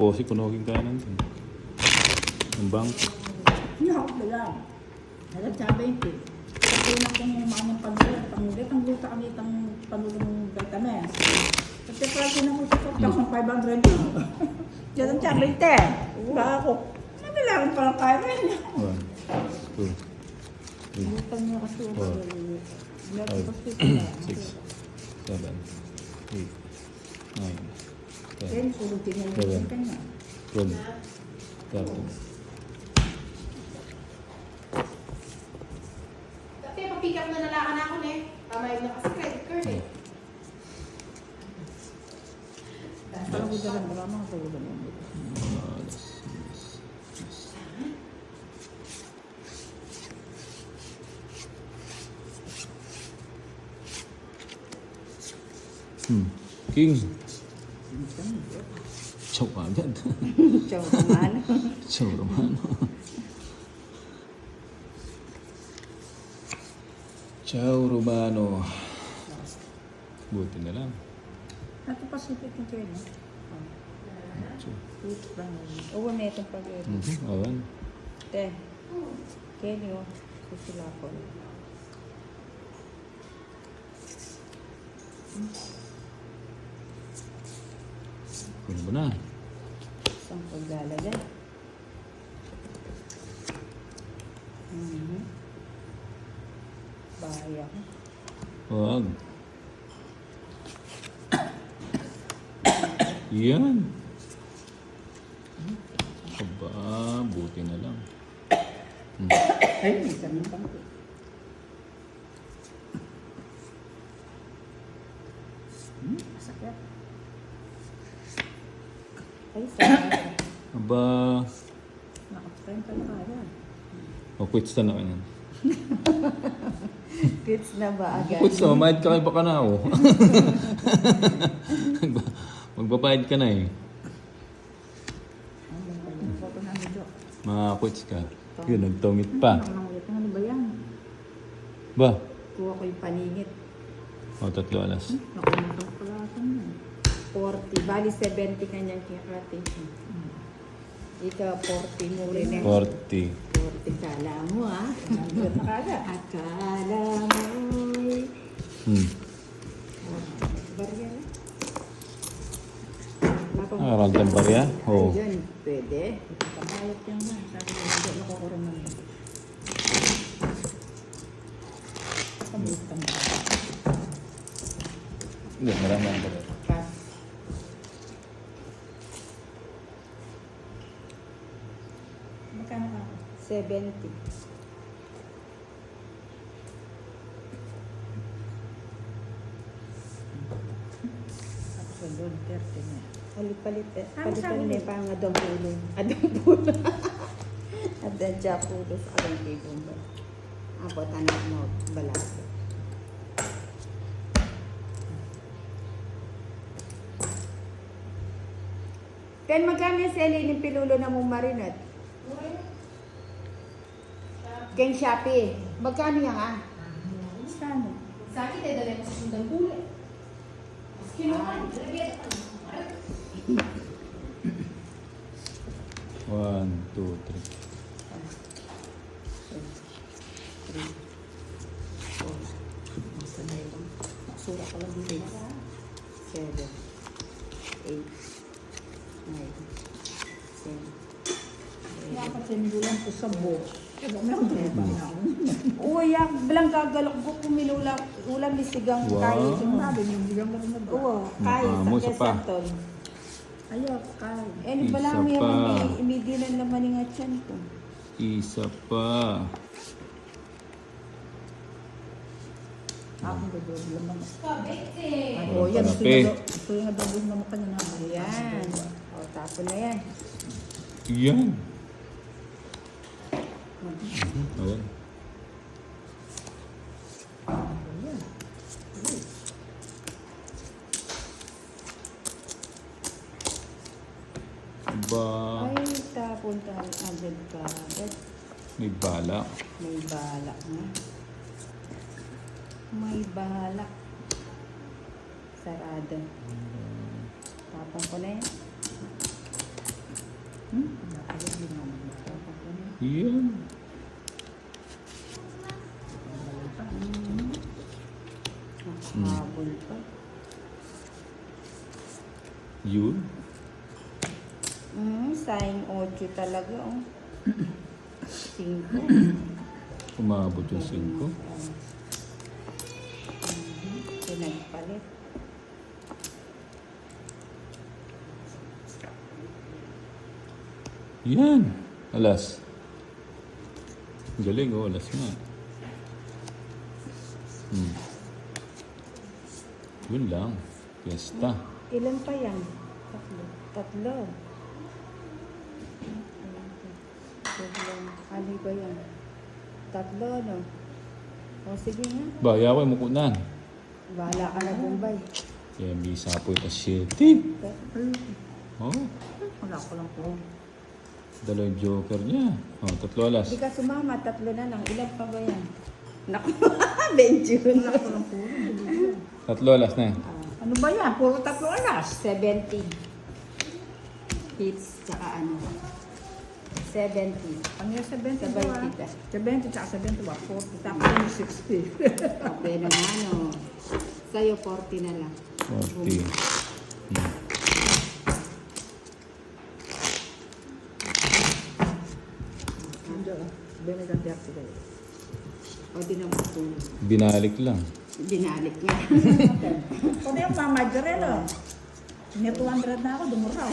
O, si kunoging kanan din. Ang bangko. Hihawak na lang. Alam sa 20. Kasi na kung umanong pangguta kami itang panulong vitamins. Kasi parang sinakot sa ng 500 lang. Diyan ang sa 20. Baka ako, nagalaman pala kaya rin. 1, 2, 3, Butang niya kasi 5, 6, 7, 8, 9, 10, Then, sulutin niya yung kanya. 12, 13. Kasi pa-pick up na nalakan ako na eh. Pamayag na kasi credit card eh. Parang gudalan, wala mga sulutan yun. King. Chow agad. Chow naman. Chow naman. Chow Romano. Buti na lang. Nato pa sipit ng kaya, no? Chow. Wait lang. Oo, may itong pag-ito. Awan. Te. Kenyo. Susulapon. Kunin mo na. Isang paglalagay. Bahaya ko. Wag. Yan. Aba, buti na lang. Ay, may isang yung pangko. Masakit. Ay, sakit. Aba, Nakapagkain ka na kaya. quits na na yan. Quits na ba agad? Quits na, mahid ka kay baka na ako. Magbabayad ka na eh. Photo na medyo. Maka-quits ka. Yun, nagtungit pa. Ano ba yan? Ba? Kuha ko yung paningit. O, 3 alas. Nakumatang pala ito na. 40. Bali 70 kanyang kirating. Ikaw 40 mo rin eh. 40. 40 kala mo ah. Akala mo'y barya na. Aral ng barya? Oo. Ayun, pwede. Kabayot yan na. Sabi ko, hindi nakukuran naman. Kamutan na. Hindi, marami ang barya. Magkano ka? 70. Tapos doon, 30 na. Palit-palit eh. Palitan na pa ang adong pulo. Adong pulo. Adong pulo sa adong kibong ba. Abot anak mo, balasa. Ken, magkano yung seli ng pilulo na mong marinat? Ken Shopee. Magkano yan ah? Saan? Sa akin, tayo dala mo sa sundang kulay. Mas kinuha, lagyan ka. 1, 2, 3. 3, 4, sura ka lang dito. 7, 8, 9, 10. Dapat sinulan ko sa buhok. Uy, bilang gagalok ko kumilula ulam bisigang Wow. kayo. Sabi niyo, bilang lang na ba? Oo, kayo Mo, sa isa pa. Quezon. Ayaw, kayo. Eh, Isa bala mo yung pa. imidilan naman yung atyan ko. Isa pa. Ako gagawin naman. Kabete! Oh, yan. Kanape. Ito yung adobong naman ka na. Ayan. O, tapon na yan. Yan. Awan. Ayan. Ba, Ay, tapon tayo agad ka agad. may bala. May balak na. May balak. Sarado. Tapon ko na yan. Wala pala, hindi naman magpapag ko na. Yan. Habol pa. Yun. Sayang 8 talaga, oh. 5. Umabot yung 5. Pinagpalit. Yan. Alas. Galing oh, alas nga. Yun lang. Fiesta. Ilan pa yan? Tatlo. Ano ba yan? Tatlo, no? O sige nga. Baya ko yung mukunan. Bahala ka na, Bombay. Kaya may sapoy pa 7. Oh, Wala ko lang po. dalawa yung joker niya. Oh, 3 alas. Hindi ka sumama, 3 na lang. Ilan pa ba yan? Naku, 21. Wala ko lang po. 3 alas na. Ano ba yan? Puro 3 alas. 70. Hits, tsaka ano. 70. Ano yung 70 Sabay ba? kita. 70 tsaka 70 ba? 40. Tapos yung 60. Okay na nga, no? Sa'yo, 40 na lang. 40. Benegan 30 kayo. O, di naman po. Binalik lang. Dinalik niya. Pwede yung pamadre, no? May 200 na ako, dumuraw.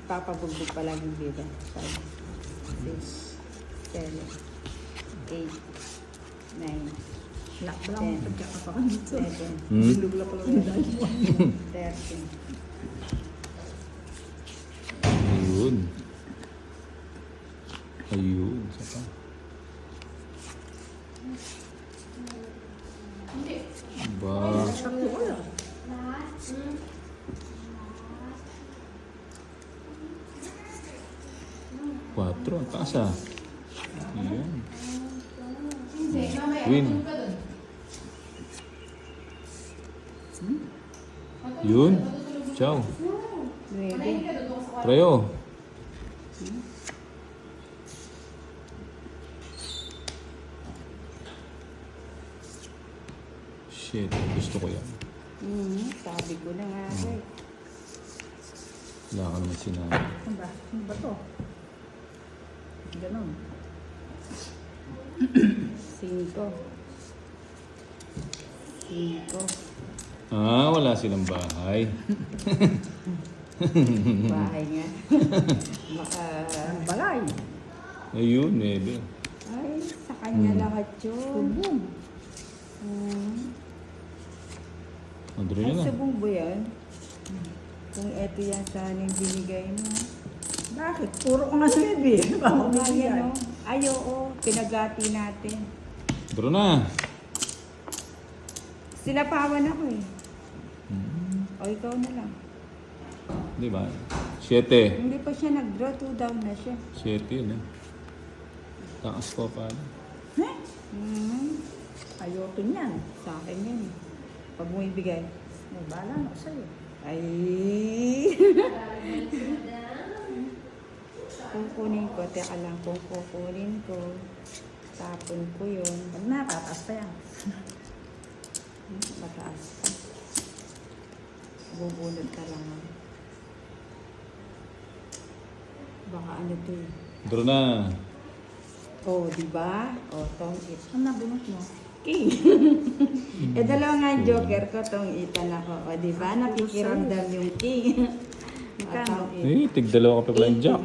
Ipapabugbog pa lang yung bida. 5, 6, 7, 8, 9, Wala ko lang yung pagkakapakan dito. 7, Bilugla ko lang yung dahil mo. 13. Ayun. Ayun. Isa pa. Ba. Tatlo alas. Quatro. Ang taas ah. Ayan. Win. Yun. Ciao. 9. Trayo. Shit. Gusto ko yan. Sabi ko na nga, eh. Wala ka naman sinabi. Ano ba? Ano ba to? Ganon. 5. 5. Ah, wala silang bahay. Bahay nga. Baka, Ang balay. Ayun, 9. ay, sa kanya lahat yun. Kubong. Andro Ay, na. subong ba yan? Kung eto yan sana yung binigay mo. Bakit? Puro ko nga sabi. Oo nga yan, no? Ay, oo. Pinagati natin. Andro na. Sinapawan ako eh. O, ikaw na lang. Di ba? 7. Hindi pa siya nag-draw, 2 down na siya. 7 yun eh. Taas ko pa. Eh? Ayoko niyan. Sa akin yan. Pag mo ibigay. May bala na ako sa'yo. Ay! Kukunin ko. Teka lang, kung kukunin ko. Tapon ko yun. Pag nakataas pa yan. Mataas pa. Bubunod ka lang. Baka ano to eh. Andro na. Oh, di ba? Oh, tong it. Ano nabunot mo? King. Dalawa nga yung joker ko, tong itan ako. O, di ba? Nakikiramdam yung king. Magkano? Eh, tig-dalawa ka pa pala yung jack.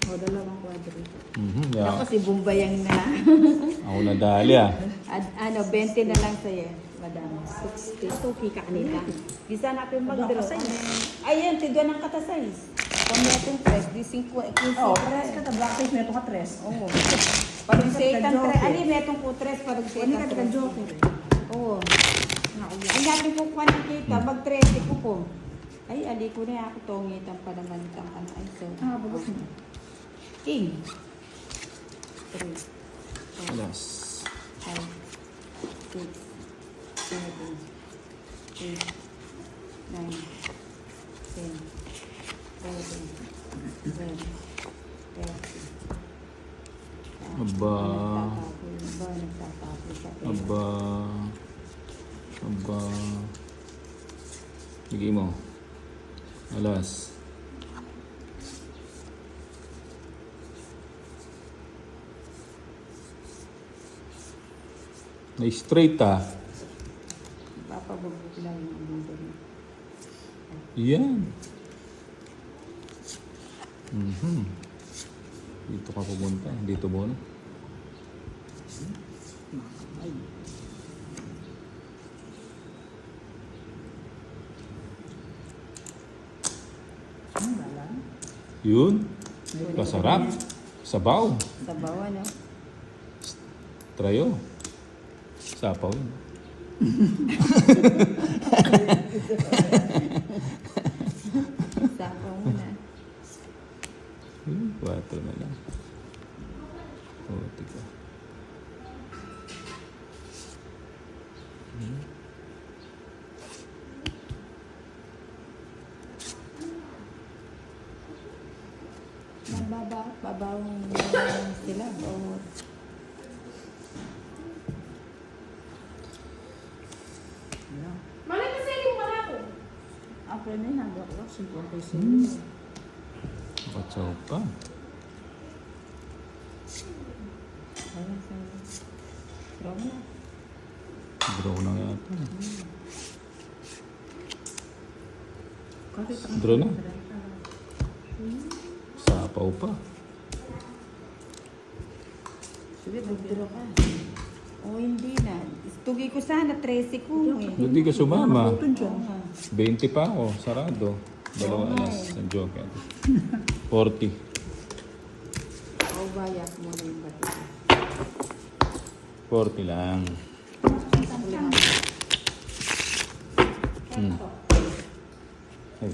O, dalawang kwadro. Yeah. Ako si Bumbayang na. Ako nadali ah. At, 20 na lang sa'yo, madam. 60. Tuki ka kanila. Di sana ako yung mag-draw. Ayun, tigwa ng katasayis. Kung natin 3, di 5. Oh, tres ka ta. Black face, meron ka tres. Oo. Pag-setan Joker. 3. Ali, metong po 3. Pwede Pag-setan ka 3. taga-joker eh. Oo. Nakuya. Ang natin po kuha ng kita, mag-30 ko po. Ay, ali ko na ako tongitan pa naman itang ano. Ay, so. Ah, bagus mo. King. 3, Alas. 5, 6, 7, 8, 9, 10, 11, Aba. Nagtatapo sa pera. Aba. Aba. Bigay mo. Alas. Na-straight ah. Papabugok lang yung mundo mo. Yan. Dito ka pumunta. Dito muna. Yun. Masarap. Sabaw. Sa bawa, no? Trayo. Sapaw yun. Sapaw mo na. 4 na lang. O, tika. Babaw sila. O, Malay kasi yung wala ko. Ako na yun, hanggang ko. 56. Nakatsaw pa. ayun sa... Draw mo na. Draw na yata. Kahit ang Draw na. Sapaw pa. Sige, mag-draw ka. O, hindi na. Tugi ko sana, 13 ko eh. Hindi ka sumama. Mabutin dyan. Oo nga. 20 pa ako. Sarado. Dalawa alas. Ang joke. 40. O, bayak mo na yung bato. 40 lang. Ay.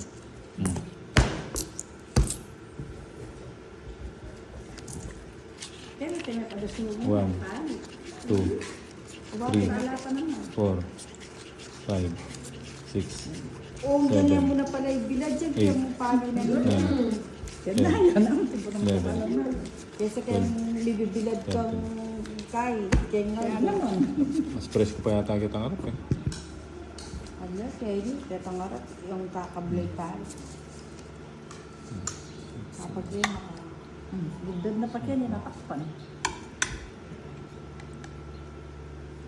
Pero pinapadasunod mo. 1, 2, Three. Wala pa naman. 4, 5, 6, Oh, Seven. ganyan mo na pala yung bilad. Kaya Eight. mo palo na yun. 9, Yan na, yan na. Tipo ng 11, naman. Kesa kaya bibilad kang kay. Kaya nga. Kaya naman. mas presko pa yata kita nga eh. Ala, kaya yun. Kaya tangarap yung kakablay pa. Kapag yun, Bugdad na pa kaya niya natakpan.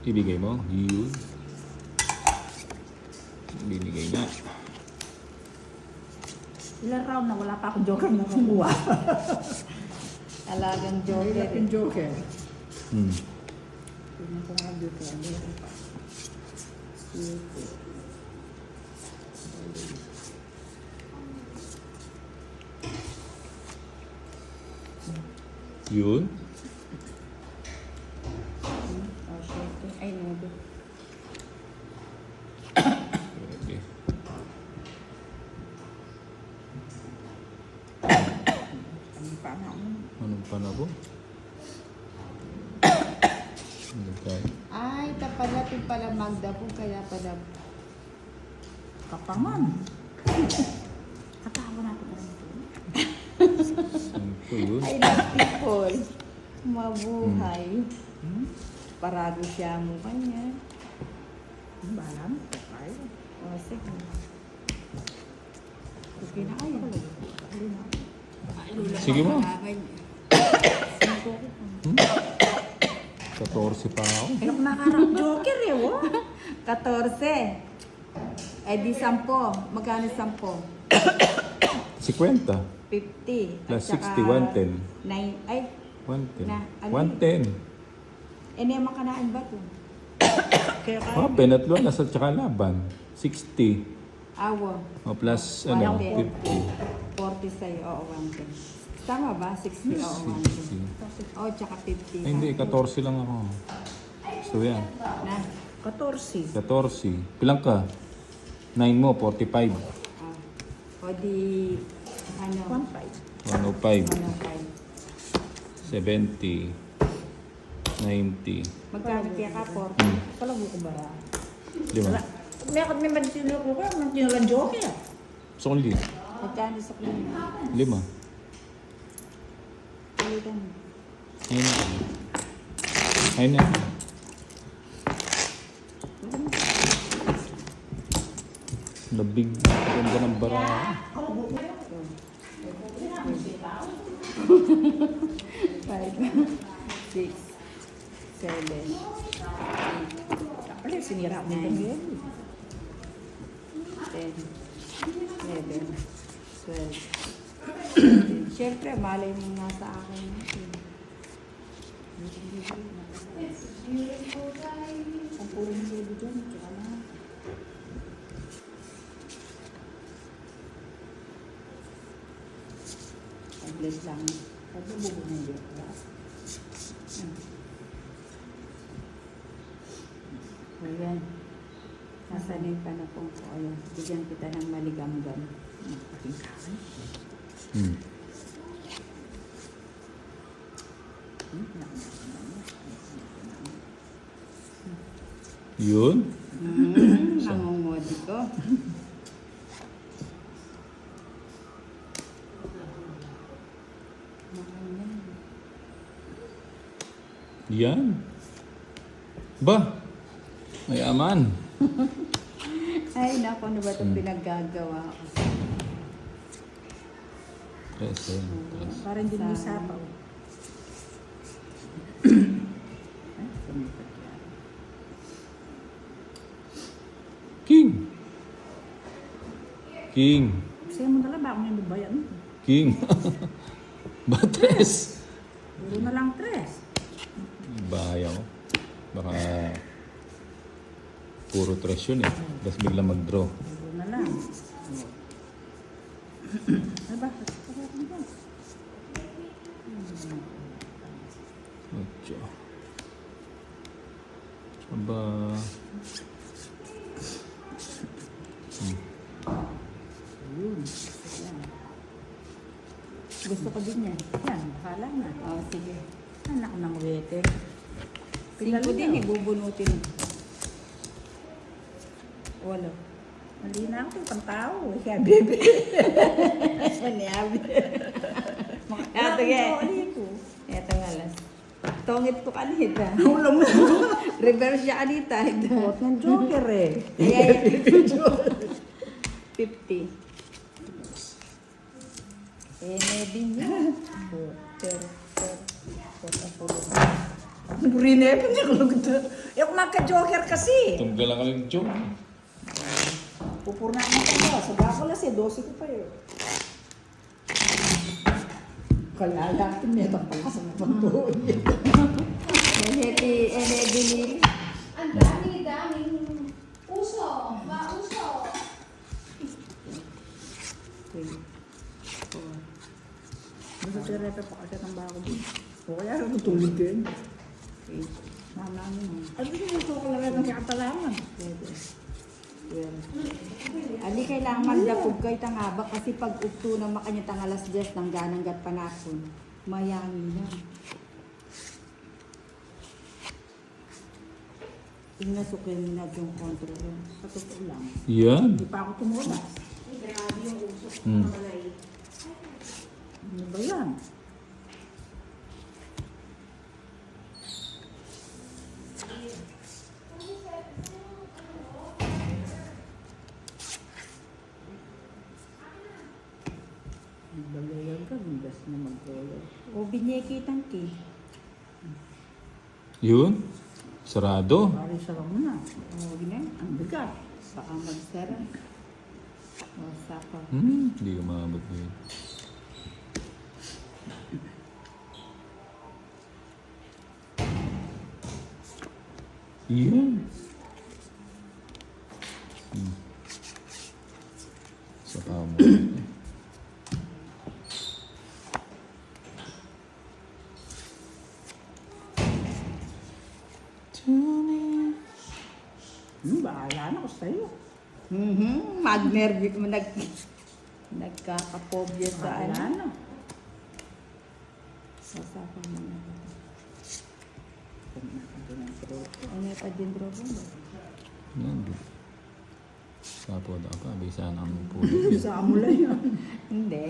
Ibigay mo. Yun. Binigay niya. Ilang round na wala pa akong joker na kumuha. alagang joker. Ilang yung joker. Hmm. Tingnan ko nga joker. Meron pa. Yun. Oh, shit. Ay, no. Pwede. Ang pana mo. Anong panabo? Ano tayo? Ay, tapala pala Magda po. Kaya pala. Kapaman. Katawa natin pa rin ito. Ano po yun? Ay, love people. Mabuhay. Parado siya mo kanya. Ang bahala mo. Kapay. O, sige. Okay na kayo. Sige mo. Cinco. 14 pa ako. Ay, ako nakarang joker eh. Oh. 14. Eh di 10. Magkano 10? 50. 50. Plus At saka 60, 110. 9. Ay, 110. Na, ano 110. eh naman kanaan ba to? Kaya kaya. Oh, penatlo na sa tsaka laban. 60. Awo. O plus ano, 50. 40 sa'yo. Oo, 110. Tama ba? 60. Oo, 110. 60. Oo, tsaka 50. Ay, hindi, 14 lang ako. So yan. Na. 14. 14. Pilang ka? 9 mo, 45. Ah. O di, ano? 1.5. 105. 105. 70. 90. Magkano kaya ka? 40. Palago ko ba? Lima. May magtino ko ba? Magtino lang joker. Gusto kong Magkano sa klima? 5. Ayun. Ayun na. Labig. Ganda ng bara. Five, six, seven, Kapag sinira ko nito ngayon. 10, 11, 12. Siyempre, malay mo nga sa akin. Ang puro ng baby dyan, tsaka na. Bless lang. Pag nabubo na yun. Ayan. Nasanay pa na po ko. Ayan. Bigyan kita ng maligamgam. Hmm. Yun. Nangungodi ko. Yan. Ba? May aman. Ay, naku, ano ba itong pinaggagawa ko? Yes, Para hindi mo sapaw. King. King. Kasi mo na lang ba akong yung bayan? King. Batres. Puro na lang tres. Bahaya ko. Baka puro tres yun eh. Tapos bigla mag-draw. Puro na lang. Ano ba? Ocho. Aba. Yun. Yan. Gusto ko din yan. Yan, bahala na. Oh, sige. Anak ng wete. Singko din, ibubunutin. Walo. Mali na ako, pang tao. Kaya bebe. Manyabi. Ito Ito Ito nga last. Tongit ko kanita. Ulo mo. Reverse siya kanita. Bot ng joker eh. Ay, 50. Din yan. Burine pa niya kulog ito. Yung magka-joker kasi. Tunggal lang kami joke. Pupurna mo ka ba? Sa Bacolas eh, 12 ko pa yun. Kaya lahat niya itong palasang pantuon. Dinili. Ang dami-daming uso. Mauso. 3, 4. Basta tireta pa kasi ng bako din. O kaya natulog din. 8, Mama mo. Ano yung gusto ko lang ng kakatalaman? 12. Ali kailangan magdapog kay tangaba kasi pag ukto na makanya tangalas just ng ganang gat panakon. Mayangin yan. Inasukin mo na yung control. Sa totoo lang. Yan. Hindi pa ako tumulas. Grabe yung uso. Hmm. Malay. Ano ba yan? Nagbalayan ka, bigas na mag-roller. O binyekitang ki. Yun. Sarado. Pari sa mo na. O gina. Ang bigat. Baka magsara. O saka. Hindi ka maabot yun. Yan. Saka mo. Bahala na ko sa'yo. Mag-nervy mo nagkakapobya sa Bahala ano. na. Sasaka mo na. Ano pa din bro mo? Yan. Tapos apa, bisa nang pulo. Sa amo lang yan. Hindi.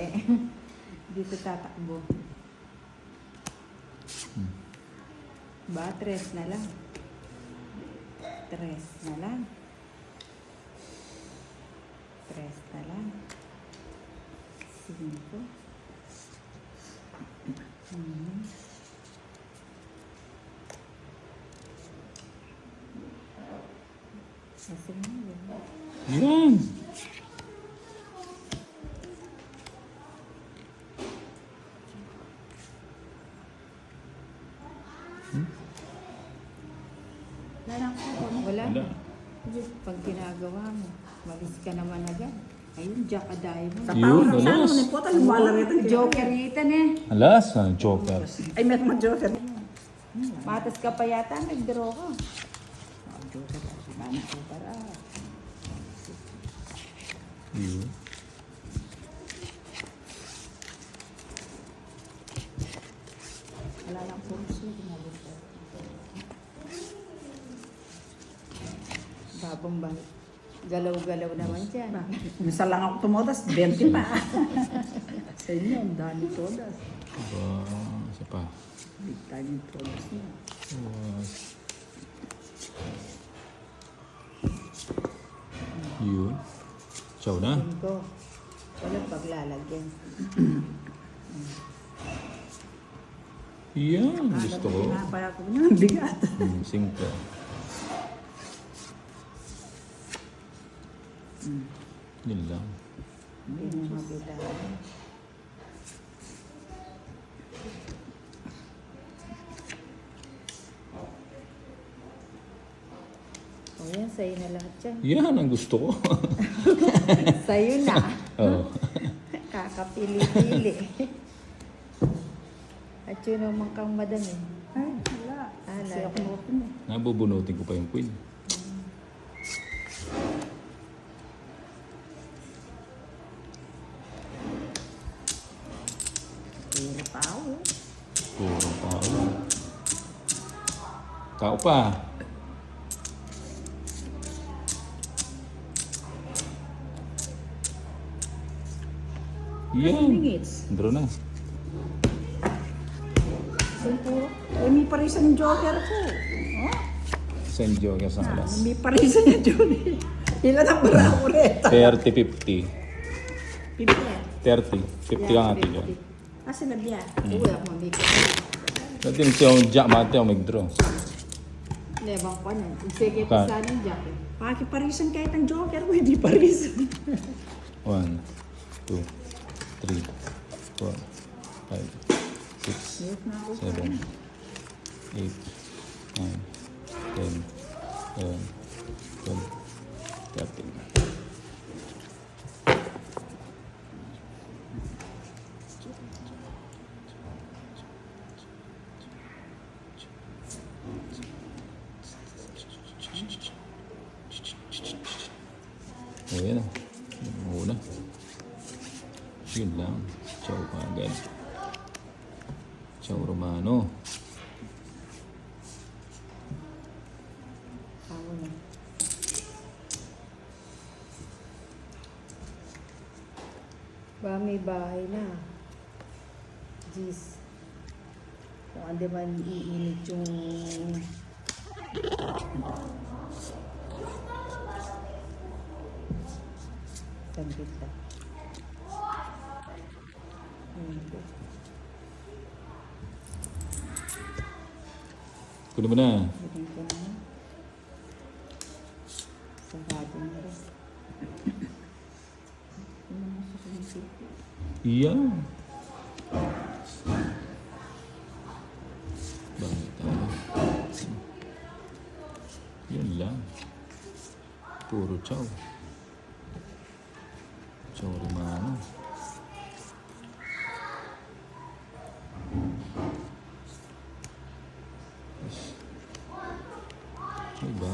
Dito tatakbo. Ba, 3 na lang. 3 na lang. 3 na lang. 5. Kasi na yun. Yan. Wala na ako. Wala. Wala. Pag ginagawa mo, malis ka naman agad. Ayun, Jack a diamond. Sa Yun, power ng alas. ano, ni Pota, lumala rin ito. Joker itan eh. Alas, joker. Ay, may mga joker. Matas ka pa yata, nag-draw ka. Joker, mana ko para. Yun. Wala lang po siya. Babang ba? Galaw-galaw naman dyan. Minsan lang ako tumodas, 20 pa. Sa inyo, ang dami todas. Diba, isa pa. Big time yung todas niya. Was. Yun. Ciao na. Ko. Walang paglalagyan. Yan, gusto ko. Pinapaya ko niya, ang bigat. 5. Yun lang. Hindi mo mabilang. O yan, sa'yo na lahat yan. Yan ang gusto ko. Sa'yo na. Oo. Kakapili-pili. At yun naman kang madam eh. Ay, wala. Ala. Kasi ako notin eh. Nabubunutin ko pa yung queen. Puro tao. Puro tao. Tao pa. Yan. Minutes. Draw na. Puro. Eh, may parisan yung joker ko. Oh? Send joker sa alas. May parisan yung joker. Ilan ang bara ulit? 30-50. Pipit. 30. 50 ang atin dyan. Ah, sila biya. Uwi ako mamikot. Natin siya yung jack, mati ako mag-draw. Lebang ko na. Sige Kan. pa sana yung jacket. Pakiparisan kahit ang joker ko, hindi parisan. 1, 2, 3, 4, 5, 6, Yes na ako. 7, 8, 9, 10, 11, 12, 13. Ayan na. Muna. Yun lang. Ciao pa agad. Ciao Romano. Ako na. Ba may bahay na. Jeez. Kung andi man iinit yung sambit lang. Kunin mo na. Bitin ko na. Sarado na rin. Iyan. Bakit tayo? Yun lang. Puro chow. Chow Romano. Diba?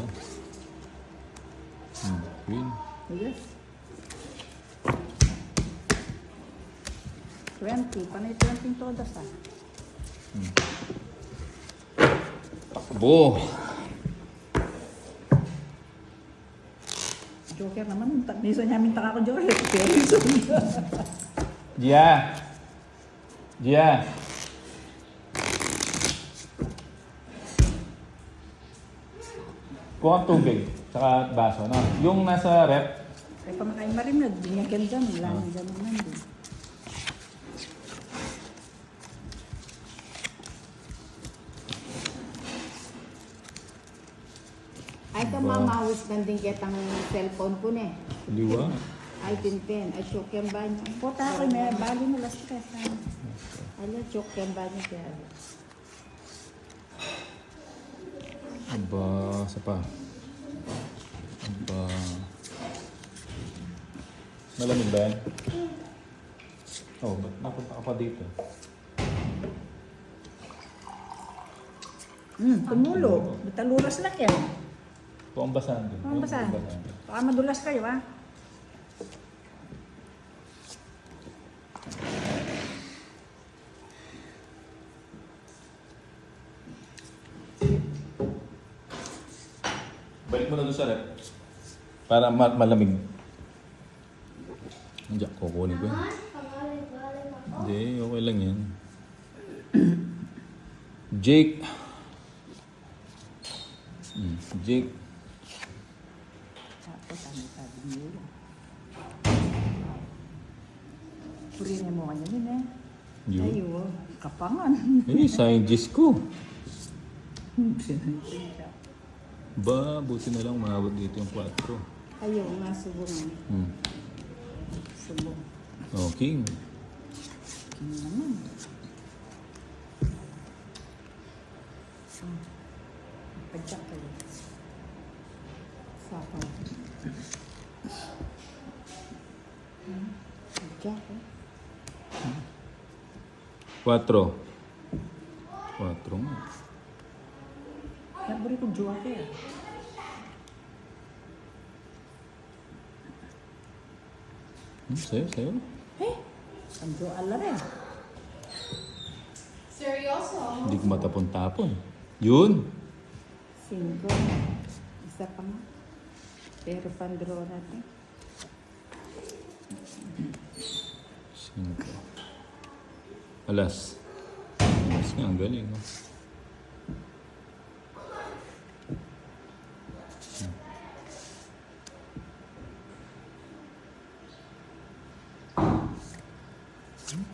Queen. Yes. 20. Panay 20 todas ah. Takbo. Joker naman. Minsan niya minta ako joker. Pero Gia. Gia. Kuha ang tubig, tsaka baso, no? Yung nasa rep, Ay, pamakain marimad. Binyagan dyan. Wala nang ganun nandun. Ay, ka Ba? mamawis nanding kitang cellphone ko ne. liwa. Ay, tintin. Ay, choke yung banyo. Puta ako, may bali mo last stress. Ala, choke yung banyo kaya. Aba, isa pa. Aba. Malamig ba yan? Oh, ba't napunta ka pa dito? Tumulo. Bitaluras lang yan. Kung ang basahan din. Kung ang basahan. Baka madulas kayo, ha? Balik mo na doon sa rep. Para malamig. Diyan, kukunin ko. Naman, pangalan-galan ako. Hindi, okay lang yan. Jake. Jake. Tapos, ano sabi niyo? Purihin mo kanya yun, eh. Yun. Ayo, kapangan. Eh, scientist ko. Sinuntin siya. Ba, buti na lang umabot dito yung 4. Ayaw nga, subo nga. Subo. Okay. Padyak kayo. Sapaw. Jack, eh. 4. 4 nga. Naburi ko jowa ko, eh. Sayo, sayo. Ang jowa ala rin. Seryoso? Hindi ko matapon-tapon. Yun. 5. Isa pa nga. Pero pandraw natin. 5. Alas. Alas nga, ang galing. Oh.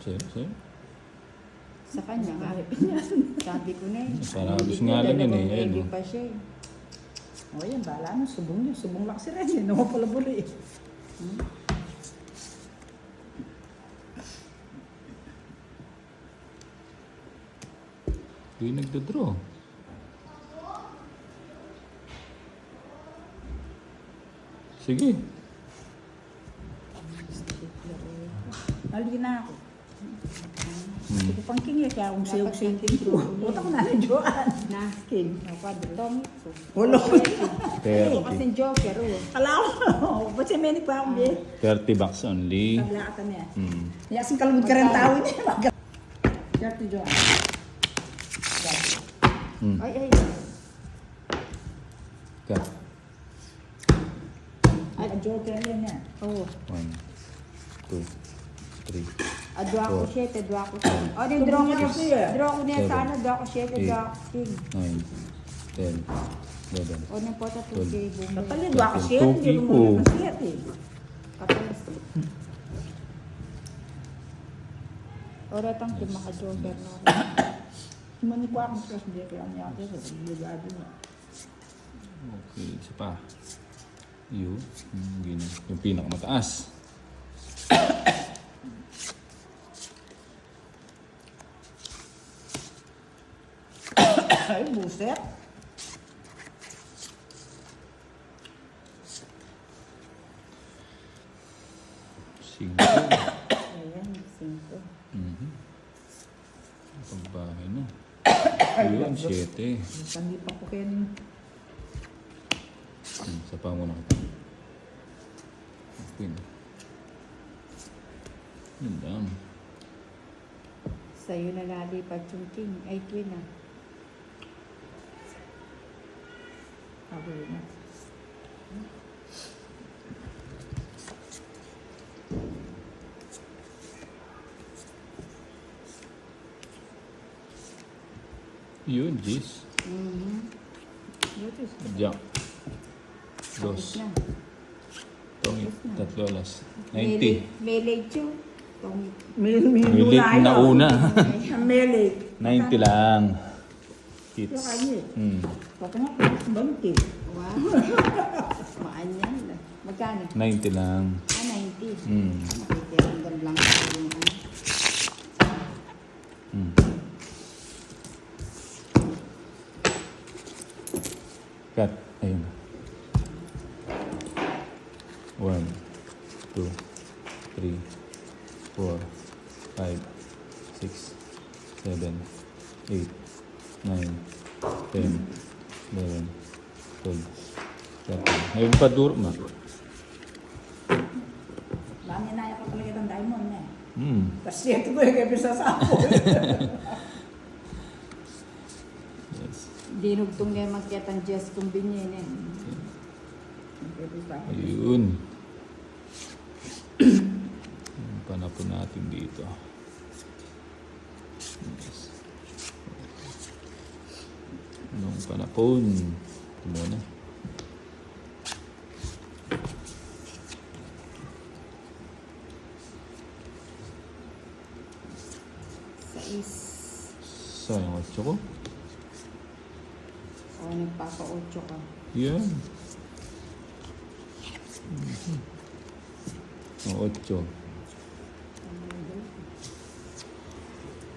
Sayo, sayo. Sa kanya nga. Sabi ko na eh. Sarabis nga lang yun eh. Ayun, Hindi oh. pa siya eh. O yan, bahala mo. Subong yun. Subong lang si Ren. Hindi mo pala buri. Hindi nagdadraw. Sige. Naligi na ako. Hindi ko pang kingi. Kaya kung siyog siyog ko. Buta ko na rin jowan. Na. King. Tommy ko. Wala. Ito 30. kasi joker oh. Kala ko. Ba't siya menik pa akong biye? 30 bucks only. Naglakatan niya. Hmm. Yasin kalungod ka rin tao niya. Jerty jowan. Hmm. Ay, ay. Ka. Ay, joker rin niya. Oo. 1, 2, 3. Adwa ko 7, adwa ko 10. O, din draw ko niya. Draw ko niya sa ano, adwa ko 7, adwa ko 10. 9, 10, 11. O, nang po ta 2K. Natalid, waka siya. Hindi Toki mo ko. muna masiyat eh. Katalas. Ora tang maka-joker na. Mani ko akong stress hindi kaya niya ako. Ligado niya. Okay, isa pa. Yun. Yung pinakamataas. Ay, buset. Sige. Ayan, 5. Pagbahay na. Yun, 7. Hindi pa ko kaya niyo. Isa pa muna kita. Okay na. Yun lang. Sa'yo na nalipat yung king. Ay, twin ah. Sabi na. Yun, Jis. Mhm. What is Jack. Dos. Na. Tong tatlo alas. 90. Melee Chu. Tong Milit na una. Melit. 90 lang. Yung Hits. kanya. Pati nga, 20. wow. Maan yan. Magkano? 90 lang. 90. Hmm. Makikirandam lang ako yung ano. Hmm. Cut. Ayun. 1, 2, 3, 4, 5, 6, 7, 8, 9, 10, 11, 12, 13. Ayun pa duro ma. Lani na ako talaga ng diamond eh. Hmm. Tapos ito ko yung kaya sa sapo. Yes. Dinugtong niya magkitang Jess kumbinyin eh. Ayun. Yung panapon natin dito. Yes. Anong panapon? Ito muna. Sayang 8 ko. O, nagpapa-8 ka. Yan. O, 8.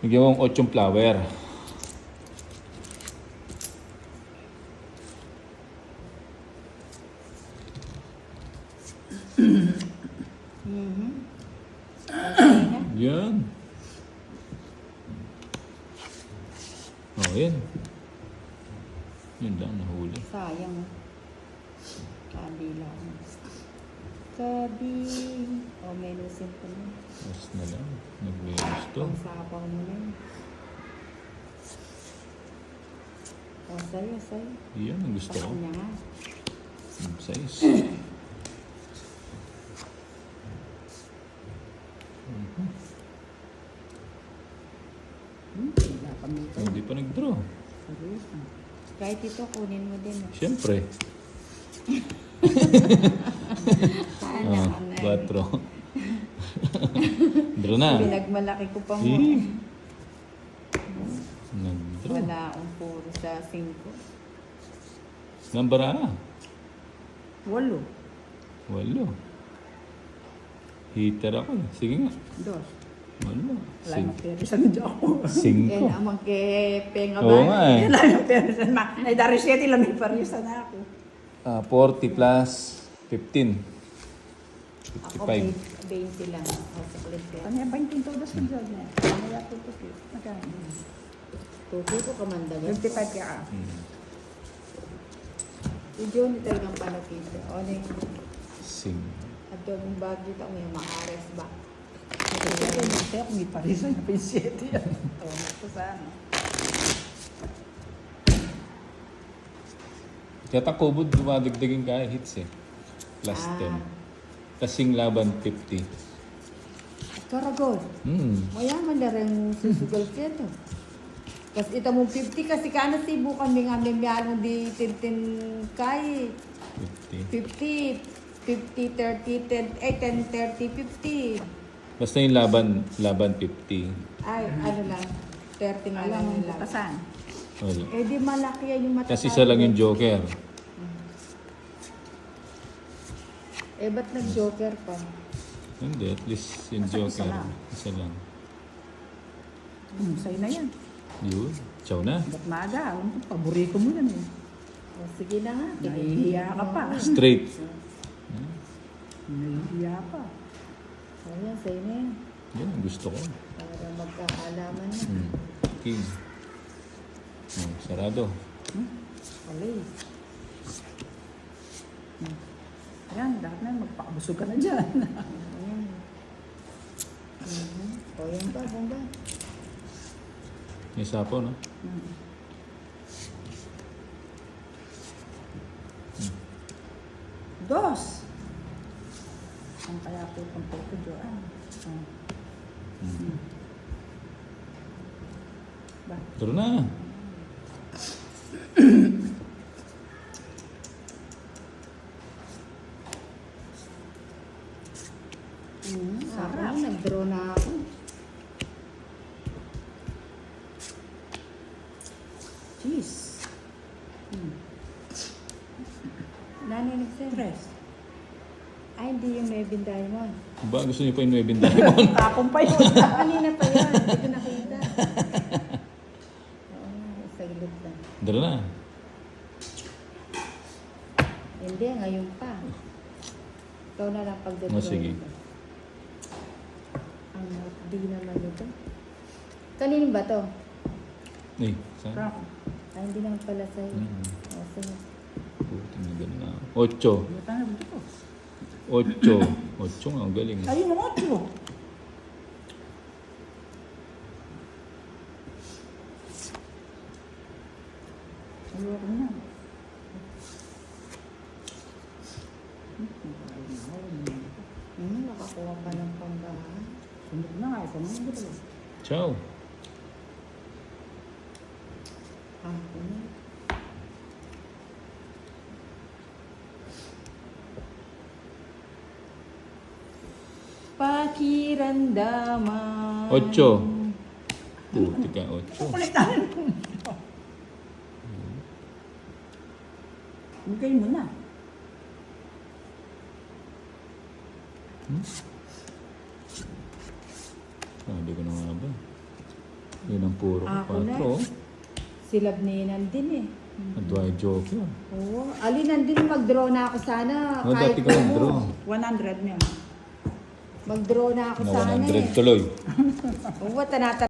Bigyan mo ang 8 flower. Okay na. Yan. Oh, yan. Yun lang, nahuli. Sayang. Kabila. Kabi. O, may lusin ko na. Mas na lang. Nag-wish to. Ang sapaw mo na yun. O, sa'yo, sa'yo. Yan, ang gusto Sa ko. kanya nga. Size. Wala pa dito. Hindi pa nag-draw. Seryoso. Kahit ito, kunin mo din. Siyempre. Sana, Ah, 4. Draw na. Pinagmalaki ko pa mo. Eh. Nag-draw. Wala akong puro sa 5. Number A. 8. 8. Heater ako. Sige nga. 2. Wala. Wala yung perisan dyan ako. 5. Yan amang kay Penga Oo nga eh. Wala yung perisan. Ay, dari 7 lang may perisan na ako. 40 plus 15. Ako 55. 20 lang. O, sa klipper. Ano yung 20 todos ko dyan eh. Ano yung tutuki? Magkano? Tuti ko kamandagan. 25 ka. Hindi yun talagang panakita. O, na yung Sing. at yung bagyo ito, may maares ba? Kaya kung may perisan yung 7 yan. Oo, ito sa ano. Kaya takubod, dumadagdagin kaya hits eh. Plus 10. Kasing laban 50. Karagod. Mayaman na rin susugal siya to. Kasi ito mo 50 kasi kana si bukan may nga may miyalong di tintin kay 50. 50, 30, 10, 30, 50. Basta yung laban 50. Ay, ano lang. 30 nga lang Alam yung mo lang. butasan. Wala. Eh di malaki yan yung mata. Kasi isa lang yung joker. Eh ba't nag-joker pa? Hindi, at least yung Basta isa joker. lang. Isa lang. Sa'yo na yan. Yun. Ciao na. Ba't maaga? Alam ko, paborito mo yan eh. O, sige na nga. Nahihiya ka pa. Straight. Nahihiya pa. O yan, sa'yo na yan. Yan ang gusto ko. Para magkakaalaman na. King. Sarado. Alay. Yan, lahat na magpakabusog ka na dyan. Ayan. O yan ba, bomba? May sapo, no? Dos! Ang kaya po itong photo dyan. Ba? Turo na. Draw na ako. Jeez. Nanay nagsen. Stress. Ay, hindi yung Mebin Diamond. Ba, gusto niyo pa yung 9 diamond? Tapong pa yun. Kanina pa yan. Hindi ko nakita. Oo, saglit lang. Dala na. Hindi, ngayon pa. Ikaw na lang pagdadraw. Sige. Ang di naman ito. Kanino ba to? Eh, saan? Frank. Ay, hindi naman pala sa'yo. Mm. O, sige. Puti na gano'n na. 8. Buta na buto ko. 8. 8 nga, ang galing. Ayun ang otro. Ayoko na. Nakakuha pa ng panggahan. Sunod na nga. Ito nga buto. Ciao. Ah, ano? Pakiramdaman. 8. Puti ka, 8. Kulitan. Bigay mo na. Hindi ko na nga ba. Yun ang puro Ako na. 4. Silab ni Nandin eh. Adway joke yun. Oo. Ali, Nandin, mag-draw na ako sana. Oh, dati ka ano, nag-draw. 100 niya. Mag-draw na ako Na sana 100 eh. tuloy. Oo, tanata